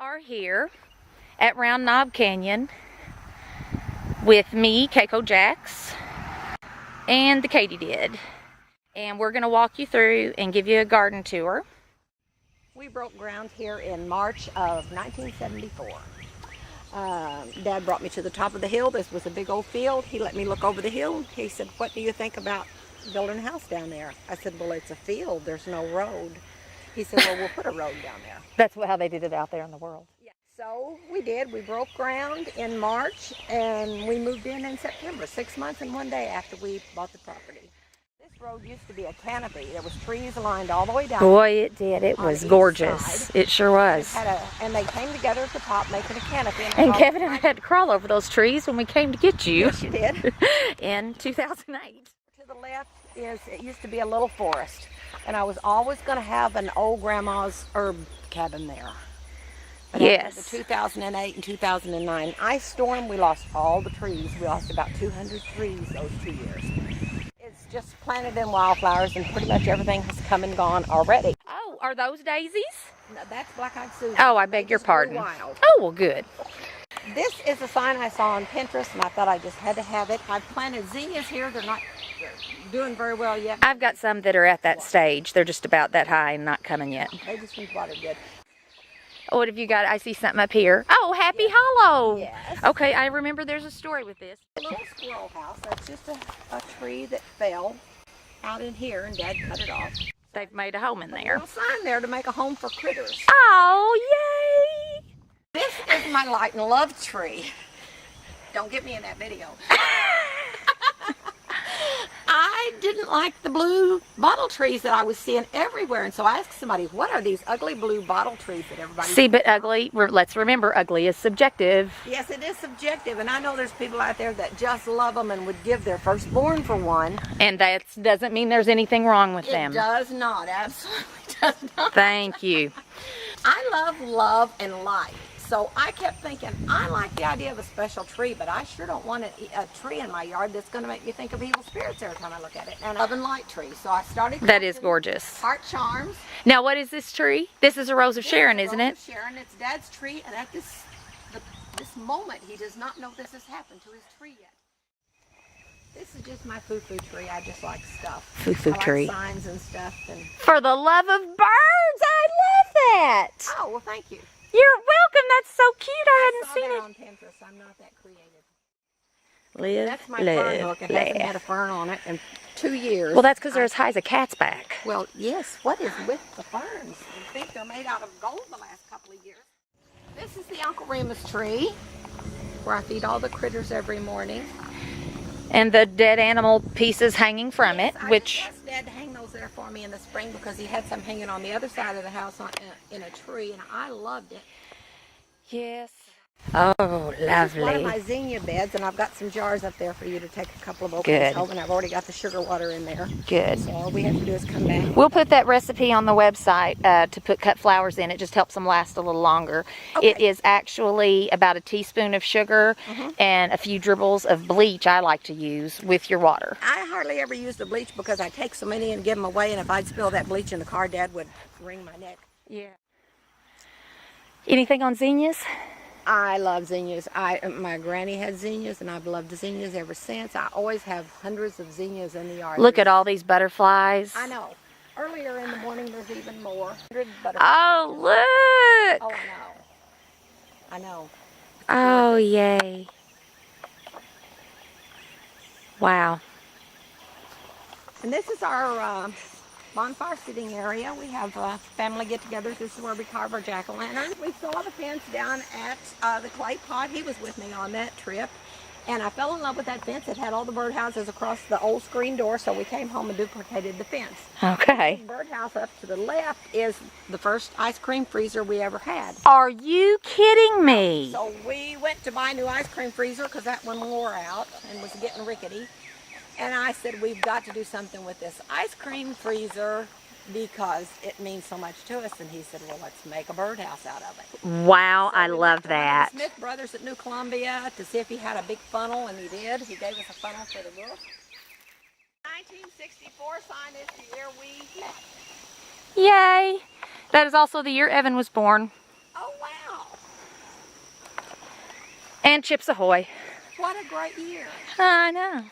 Are here at Round Knob Canyon with me, Keiko Jax, and the Katydid. And we're going to walk you through and give you a garden tour. We broke ground here in March of 1974. Dad brought me to the top of the hill. This was a big old field. He let me look over the hill. He said, "What do you think about building a house down there?" I said, "Well, it's a field. There's no road." He said, "Well, we'll put a road down there." That's how they did it out there in the world. Yeah. So we did. We broke ground in March and we moved in September, 6 months and 1 day after we bought the property. This road used to be a canopy. There was trees lined all the way down. Boy, it did. It was gorgeous. It sure was. And they came together at the top making a canopy. And Kevin and I had to crawl over those trees when we came to get you. Yes, you did. In 2008. To the left it used to be a little forest. And I was always going to have an old grandma's herb cabin there. But yes. After the 2008 and 2009 ice storm, we lost all the trees. We lost about 200 trees those 2 years. It's just planted in wildflowers and pretty much everything has come and gone already. Oh, are those daisies? No, that's black-eyed Susan. Oh, I beg your pardon. Wild. Oh, well, good. This is a sign I saw on Pinterest and I thought I just had to have it. I've planted zinnias here. They're not doing very well yet. I've got some that are at that stage. They're just about that high and not coming yet. They just need water good. Oh, what have you got? I see something up here. Oh, Happy Hollow. Yes. Okay, I remember there's a story with this. A little squirrel house. That's just a tree that fell out in here and Dad cut it off. They've made a home in there. A little sign there to make a home for critters. Oh, yay! This is my light and love tree. Don't get me in that video. I didn't like the blue bottle trees that I was seeing everywhere, and so I asked somebody, "What are these ugly blue bottle trees that everybody?" See, but ugly. Let's remember, ugly is subjective. Yes, it is subjective, and I know there's people out there that just love them and would give their firstborn for one. And that doesn't mean there's anything wrong with them. It does not. Absolutely does not. Thank you. I love love and light. So I kept thinking, I like the idea of a special tree, but I sure don't want a tree in my yard that's going to make me think of evil spirits every time I look at it. And love and light tree. So I started. That is gorgeous. Heart charms. Now, what is this tree? This is a Rose of Sharon, isn't it? Rose of Sharon. It's Dad's tree, and at this moment, he does not know this has happened to his tree yet. This is just my foo-foo tree. I just like stuff. Foo-foo tree. Like signs and stuff. And for the love of birds, I love that. Oh, well, thank you. You're welcome. That's so cute. I hadn't seen it. On Pinterest. I'm not that creative. Live, that's my fern hook. It hasn't had a fern on it in 2 years. Well, that's because they're as high as a cat's back. Well, yes. What is with the ferns? You think they're made out of gold the last couple of years. This is the Uncle Remus tree, where I feed all the critters every morning. And the dead animal pieces hanging from it, which... I asked Dad to hang those there for me in the spring because he had some hanging on the other side of the house in a tree, and I loved it. Yes. Oh, lovely. This is one of my zinnia beds, and I've got some jars up there for you to take a couple of openings home, and I've already got the sugar water in there. Good. So all we have to do is come back. We'll put that recipe on the website to put cut flowers in. It just helps them last a little longer. Okay. It is actually about a teaspoon of sugar and a few dribbles of bleach I like to use with your water. I hardly ever use the bleach because I take so many and give them away, and if I'd spill that bleach in the car, Dad would wring my neck. Yeah. Anything on zinnias? I love zinnias. My granny had zinnias, and I've loved zinnias ever since. I always have hundreds of zinnias in the yard. Look at all these butterflies. I know. Earlier in the morning, there's even more. Oh, look! Oh, I know. I know. Oh, yay. Wow. And this is our bonfire sitting area. We have family get-togethers. This is where we carve our jack-o'-lanterns. We saw the fence down at the clay pot. He was with me on that trip. And I fell in love with that fence. It had all the birdhouses across the old screen door, so we came home and duplicated the fence. Okay. The birdhouse up to the left is the first ice cream freezer we ever had. Are you kidding me? So we went to buy a new ice cream freezer because that one wore out and was getting rickety. And I said, we've got to do something with this ice cream freezer because it means so much to us. And he said, well, let's make a birdhouse out of it. Wow, So I love that. Smith Brothers at New Columbia to see if he had a big funnel, and he did. He gave us a funnel for the roof. 1964 sign is the year we met. Yay! That is also the year Evan was born. Oh, wow. And Chips Ahoy. What a great year. I know.